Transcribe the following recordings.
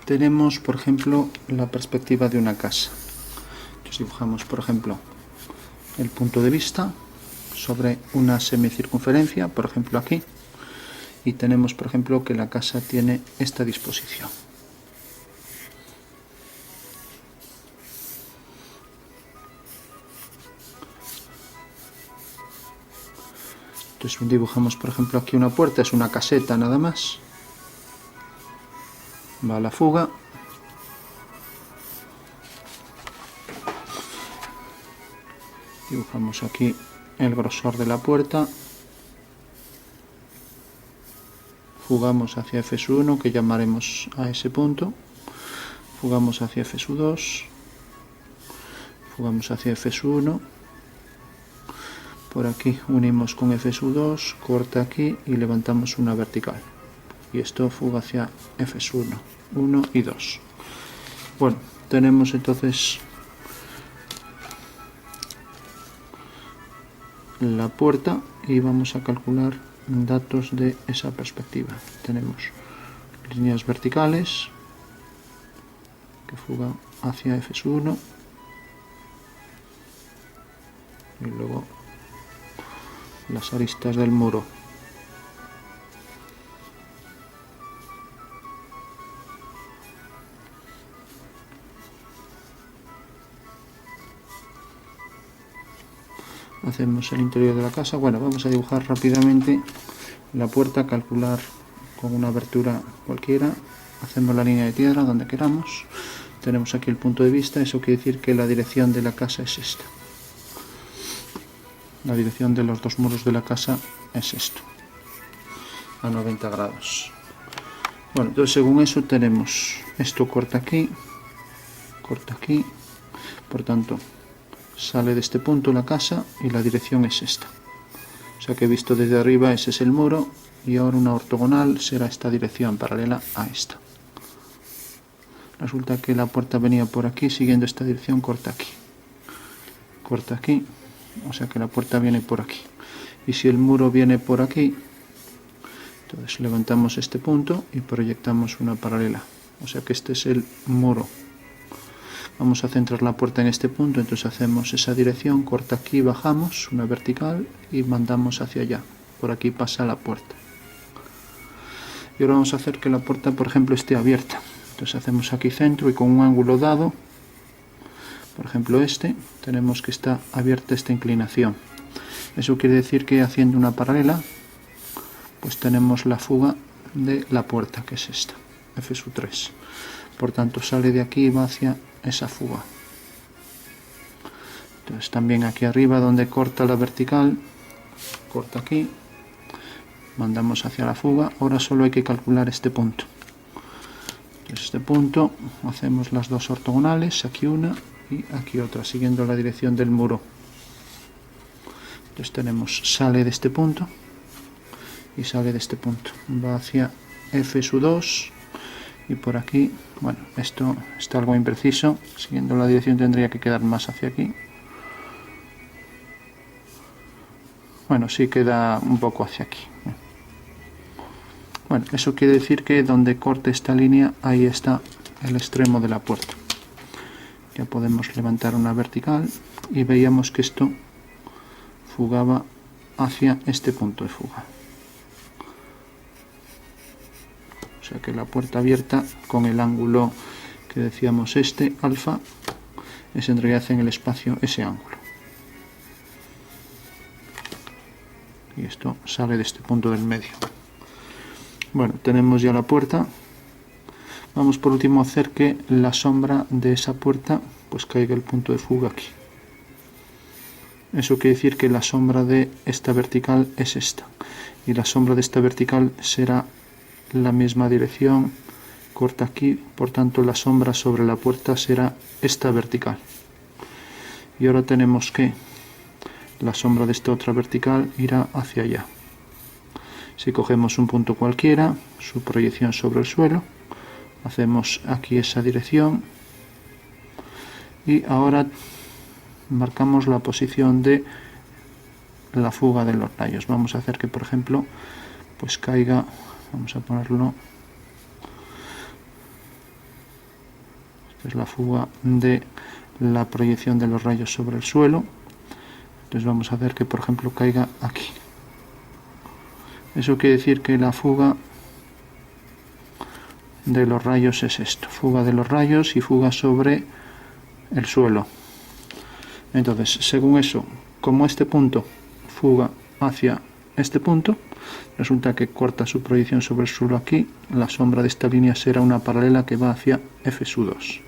tenemos, por ejemplo, la perspectiva de una casa. Entonces dibujamos, por ejemplo, el punto de vista sobre una semicircunferencia, por ejemplo aquí, y tenemos, por ejemplo, que la casa tiene esta disposición. Entonces dibujamos, por ejemplo, aquí una puerta, es una caseta nada más. Va la fuga. Dibujamos aquí el grosor de la puerta. Fugamos hacia F1, que llamaremos a ese punto. Fugamos hacia F2. Fugamos hacia F1. Por aquí unimos con F2, corta aquí y levantamos una vertical. Y esto fuga hacia F1, 1 y 2. Bueno, tenemos entonces la puerta y vamos a calcular datos de esa perspectiva. Tenemos líneas verticales que fugan hacia F1 y luego las aristas del muro. Hacemos el interior de la casa. Bueno, vamos a dibujar rápidamente la puerta, calcular con una abertura cualquiera. Hacemos la línea de tierra donde queramos. Tenemos aquí el punto de vista, eso quiere decir que la dirección de la casa es esta. La dirección de los dos muros de la casa es esto, a 90 grados. Bueno, entonces según eso tenemos, esto corta aquí, por tanto sale de este punto la casa y la dirección es esta. O sea que visto desde arriba ese es el muro y ahora una ortogonal será esta dirección paralela a esta. Resulta que la puerta venía por aquí, siguiendo esta dirección corta aquí, o sea que la puerta viene por aquí. Y si el muro viene por aquí, entonces levantamos este punto y proyectamos una paralela, o sea que este es el muro. Vamos a centrar la puerta en este punto, entonces hacemos esa dirección, corta aquí, bajamos una vertical y mandamos hacia allá. Por aquí pasa la puerta. Y ahora vamos a hacer que la puerta, por ejemplo, esté abierta. Entonces hacemos aquí centro y con un ángulo dado, por ejemplo este, tenemos que está abierta esta inclinación. Eso quiere decir que haciendo una paralela, pues tenemos la fuga de la puerta, que es esta, F3. Por tanto sale de aquí y va hacia esa fuga. Entonces también aquí arriba donde corta la vertical, corta aquí, mandamos hacia la fuga. Ahora solo hay que calcular este punto. Entonces este punto, hacemos las dos ortogonales, aquí una y aquí otra, siguiendo la dirección del muro. Entonces tenemos, sale de este punto y sale de este punto, va hacia F2 y por aquí, bueno, esto está algo impreciso, siguiendo la dirección tendría que quedar más hacia aquí. Bueno, sí queda un poco hacia aquí. Bueno, eso quiere decir que donde corte esta línea, ahí está el extremo de la puerta. Ya podemos levantar una vertical y veíamos que esto fugaba hacia este punto de fuga. O sea que la puerta abierta con el ángulo que decíamos este, alfa, es en realidad en el espacio ese ángulo. Y esto sale de este punto del medio. Bueno, tenemos ya la puerta. Vamos por último a hacer que la sombra de esa puerta pues caiga el punto de fuga aquí. Eso quiere decir que la sombra de esta vertical es esta. Y la sombra de esta vertical será la misma dirección, corta aquí, por tanto la sombra sobre la puerta será esta vertical. Y ahora tenemos que la sombra de esta otra vertical irá hacia allá. Si cogemos un punto cualquiera, su proyección sobre el suelo, hacemos aquí esa dirección y ahora marcamos la posición de la fuga de los rayos. Vamos a hacer que, por ejemplo, pues caiga, vamos a ponerlo Esta es la fuga de la proyección de los rayos sobre el suelo. Entonces vamos a hacer que, por ejemplo, caiga aquí. Eso quiere decir que la fuga de los rayos es esto: fuga de los rayos y fuga sobre el suelo. Entonces, según eso, como este punto fuga hacia este punto, resulta que corta su proyección sobre el suelo aquí. La sombra de esta línea será una paralela que va hacia F2.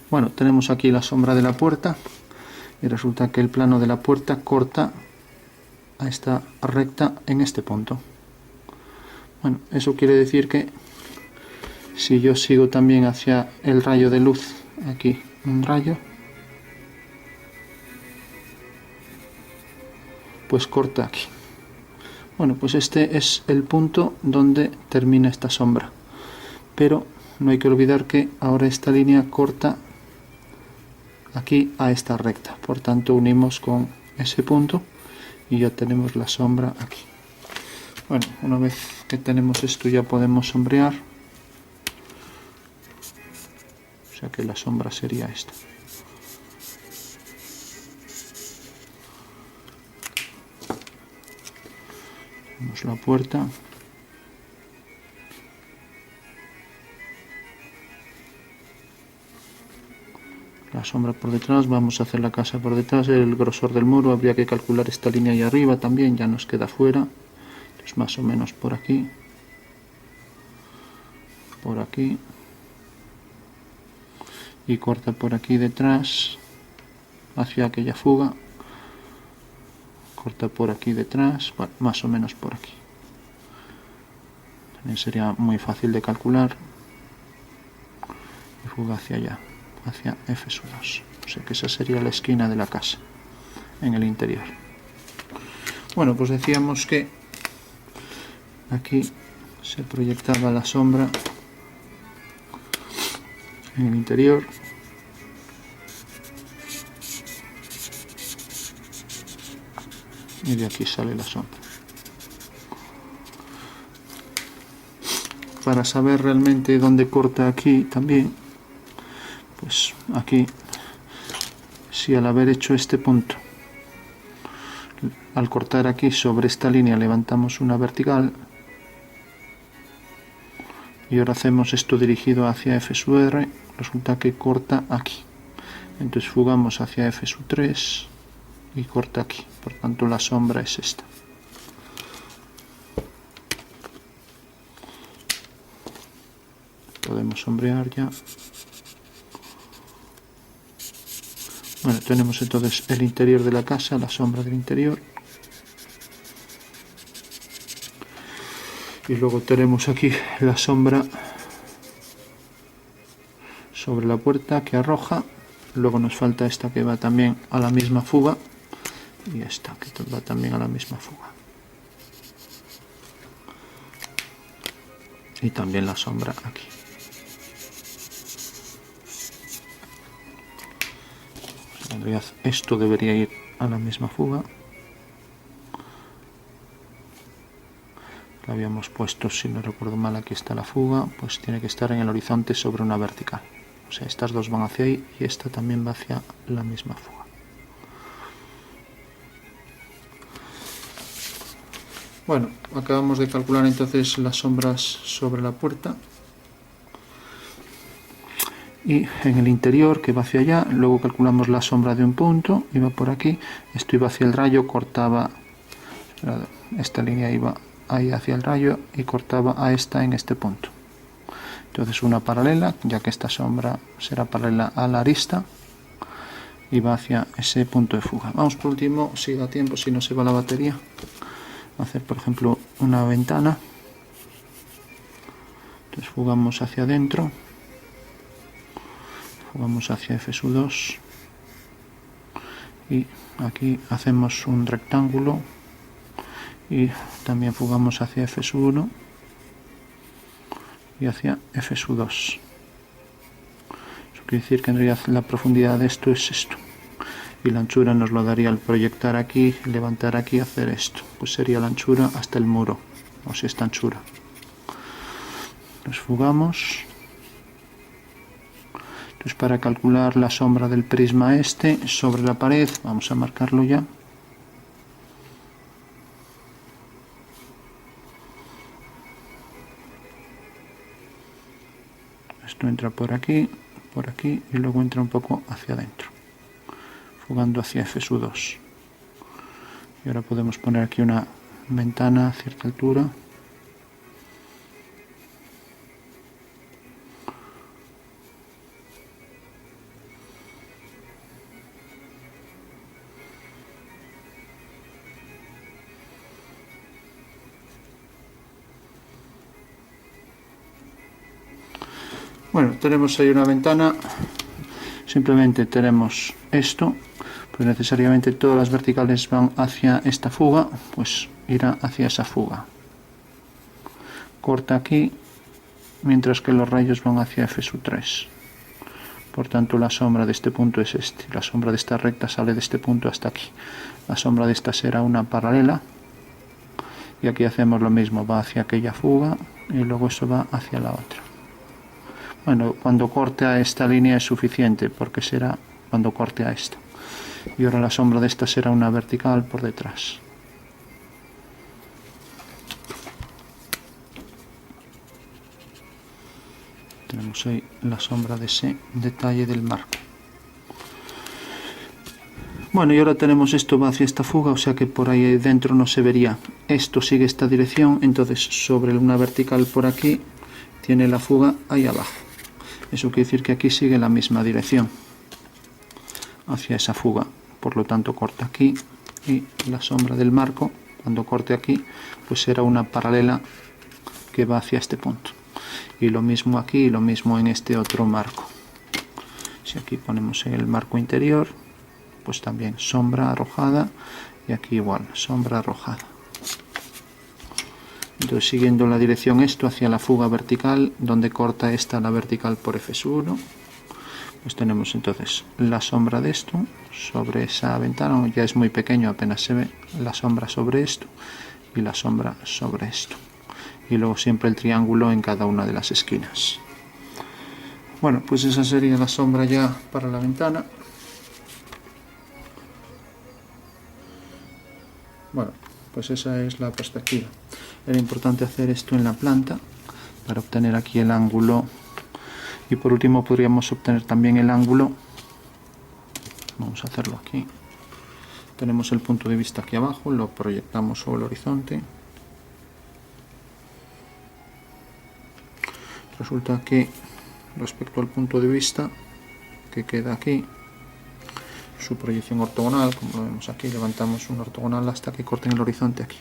Bueno, tenemos aquí la sombra de la puerta y resulta que el plano de la puerta corta a esta recta en este punto. Bueno, eso quiere decir que si yo sigo también hacia el rayo de luz, aquí un rayo, pues corta aquí. Bueno, pues este es el punto donde termina esta sombra, pero no hay que olvidar que ahora esta línea corta aquí a esta recta, por tanto unimos con ese punto y ya tenemos la sombra aquí. Bueno, una vez que tenemos esto ya podemos sombrear, o sea que la sombra sería esta. Tenemos la puerta, la sombra por detrás, vamos a hacer la casa por detrás, el grosor del muro, habría que calcular esta línea ahí arriba también, ya nos queda fuera, entonces más o menos por aquí, y corta por aquí detrás hacia aquella fuga, corta por aquí detrás, bueno, más o menos por aquí. También sería muy fácil de calcular, y fuga hacia allá, hacia F2. O sea que esa sería la esquina de la casa en el interior. Bueno, pues decíamos que aquí se proyectaba la sombra en el interior, y de aquí sale la sombra. Para saber realmente dónde corta aquí también, pues aquí, si al haber hecho este punto, al cortar aquí sobre esta línea levantamos una vertical, y ahora hacemos esto dirigido hacia F2R, resulta que corta aquí. Entonces fugamos hacia F3 y corta aquí, por tanto la sombra es esta. Podemos sombrear ya. Bueno, tenemos entonces el interior de la casa, la sombra del interior. Y luego tenemos aquí la sombra sobre la puerta que arroja. Luego nos falta esta que va también a la misma fuga. Y esta que va también a la misma fuga. Y también la sombra aquí. En realidad esto debería ir a la misma fuga. La habíamos puesto, si no recuerdo mal, aquí está la fuga, pues tiene que estar en el horizonte sobre una vertical. O sea, estas dos van hacia ahí y esta también va hacia la misma fuga. Bueno, acabamos de calcular entonces las sombras sobre la puerta. Y en el interior, que va hacia allá, luego calculamos la sombra de un punto, iba por aquí, esto iba hacia el rayo, cortaba, esta línea iba ahí hacia el rayo y cortaba a esta en este punto. Entonces una paralela, ya que esta sombra será paralela a la arista, y va hacia ese punto de fuga. Vamos por último, si da tiempo, si no se va la batería, a hacer por ejemplo una ventana. Entonces fugamos hacia adentro, fugamos hacia F2 y aquí hacemos un rectángulo y también fugamos hacia F1 y hacia F2. Eso quiere decir que en realidad la profundidad de esto es esto, y la anchura nos lo daría al proyectar aquí, levantar aquí, hacer esto, pues sería la anchura hasta el muro, o sea, esta anchura. los fugamos. Entonces, para calcular la sombra del prisma este sobre la pared, vamos a marcarlo ya. Esto entra por aquí y luego entra un poco hacia adentro, fugando hacia FSU2. Y ahora podemos poner aquí una ventana a cierta altura. Bueno, tenemos ahí una ventana, simplemente tenemos esto, pues necesariamente todas las verticales van hacia esta fuga, pues irá hacia esa fuga. Corta aquí, mientras que los rayos van hacia FSU3. Por tanto, la sombra de este punto es este, la sombra de esta recta sale de este punto hasta aquí. La sombra de esta será una paralela, y aquí hacemos lo mismo, va hacia aquella fuga, y luego eso va hacia la otra. Bueno, cuando corte a esta línea es suficiente, porque será cuando corte a esta. Y ahora la sombra de esta será una vertical por detrás. Tenemos ahí la sombra de ese detalle del marco. Bueno, y ahora tenemos esto va hacia esta fuga, o sea que por ahí dentro no se vería. Esto sigue esta dirección, entonces sobre una vertical por aquí tiene la fuga ahí abajo. Eso quiere decir que aquí sigue la misma dirección hacia esa fuga, por lo tanto corta aquí, y la sombra del marco cuando corte aquí pues será una paralela que va hacia este punto, y lo mismo aquí y lo mismo en este otro marco. Si aquí ponemos en el marco interior, pues también sombra arrojada, y aquí igual sombra arrojada. Entonces, siguiendo la dirección esto hacia la fuga vertical, donde corta esta la vertical por FSU1, pues tenemos entonces la sombra de esto sobre esa ventana, ya es muy pequeño, apenas se ve, la sombra sobre esto y la sombra sobre esto. Y luego siempre el triángulo en cada una de las esquinas. Bueno, pues esa sería la sombra ya para la ventana. Bueno, pues esa es la perspectiva. Era importante hacer esto en la planta para obtener aquí el ángulo, y por último podríamos obtener también el ángulo. Vamos a hacerlo aquí. Tenemos el punto de vista aquí abajo, lo proyectamos sobre el horizonte. Resulta que respecto al punto de vista que queda aquí, su proyección ortogonal, como lo vemos aquí, levantamos un ortogonal hasta que corten el horizonte aquí.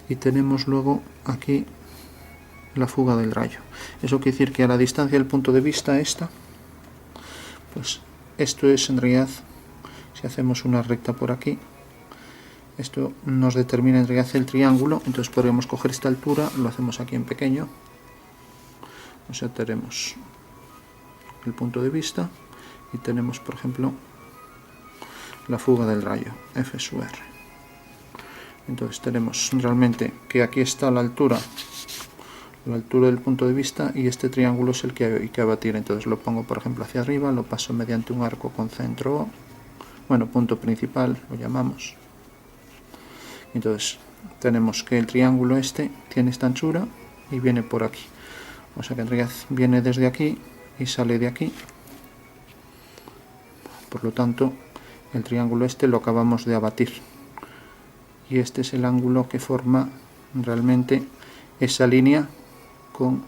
Y tenemos luego aquí la fuga del rayo. Eso quiere decir que a la distancia del punto de vista esta, pues esto es en realidad, si hacemos una recta por aquí, esto nos determina en realidad el triángulo. Entonces podríamos coger esta altura, lo hacemos aquí en pequeño, o sea, tenemos el punto de vista y tenemos, por ejemplo, la fuga del rayo, F sub R. Entonces tenemos realmente que aquí está la altura del punto de vista, y este triángulo es el que hay que abatir. Entonces lo pongo, por ejemplo, hacia arriba, lo paso mediante un arco con centro O, bueno, punto principal lo llamamos. Entonces tenemos que el triángulo este tiene esta anchura y viene por aquí, o sea que en realidad viene desde aquí y sale de aquí. Por lo tanto, el triángulo este lo acabamos de abatir, y este es el ángulo que forma realmente esa línea con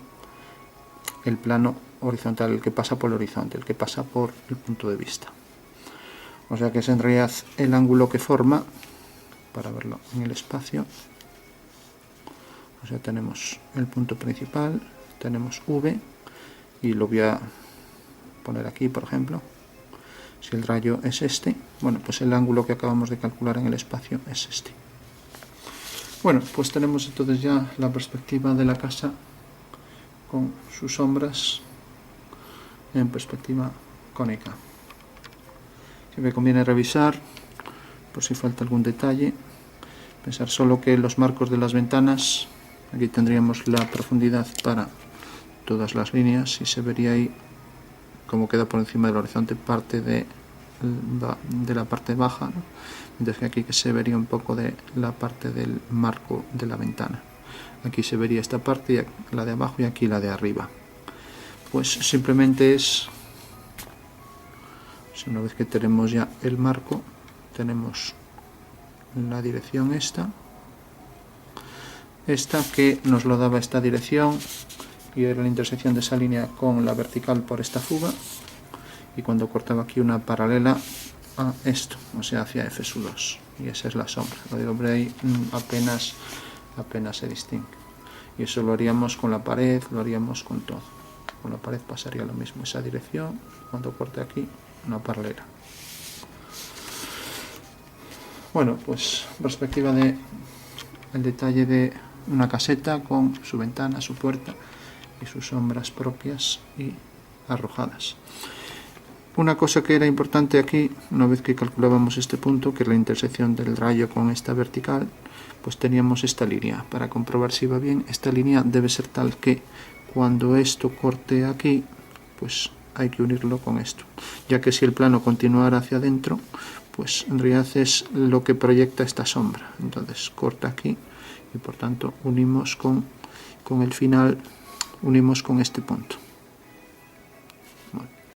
el plano horizontal, el que pasa por el horizonte, el que pasa por el punto de vista. O sea que es en realidad el ángulo que forma, para verlo en el espacio, o sea, tenemos el punto principal, tenemos V, y lo voy a poner aquí, por ejemplo. Si el rayo es este, bueno, pues el ángulo que acabamos de calcular en el espacio es este. Bueno, pues tenemos entonces ya la perspectiva de la casa con sus sombras en perspectiva cónica. Siempre conviene revisar por si falta algún detalle. Pensar solo que los marcos de las ventanas, aquí tendríamos la profundidad para todas las líneas y se vería ahí como queda por encima del horizonte parte de la parte baja, ¿no? Mientras que aquí que se vería un poco de la parte del marco de la ventana. Aquí se vería esta parte, la de abajo, y aquí la de arriba. Pues simplemente es, una vez que tenemos ya el marco, tenemos la dirección esta que nos lo daba esta dirección, y era la intersección de esa línea con la vertical por esta fuga, y cuando cortaba aquí una paralela a esto, o sea, hacia F2, y esa es la sombra. Lo digo, hombre, ahí apenas se distingue, y eso lo haríamos con la pared, lo haríamos con todo. Con la pared pasaría lo mismo, esa dirección, cuando corte aquí, una paralela. Bueno, pues perspectiva de el detalle de una caseta con su ventana, su puerta y sus sombras propias y arrojadas. Una cosa que era importante aquí, una vez que calculábamos este punto, que es la intersección del rayo con esta vertical, pues teníamos esta línea. Para comprobar si va bien, esta línea debe ser tal que cuando esto corte aquí, pues hay que unirlo con esto, ya que si el plano continuara hacia adentro, pues en realidad es lo que proyecta esta sombra. Entonces corta aquí y por tanto unimos con el final, unimos con este punto.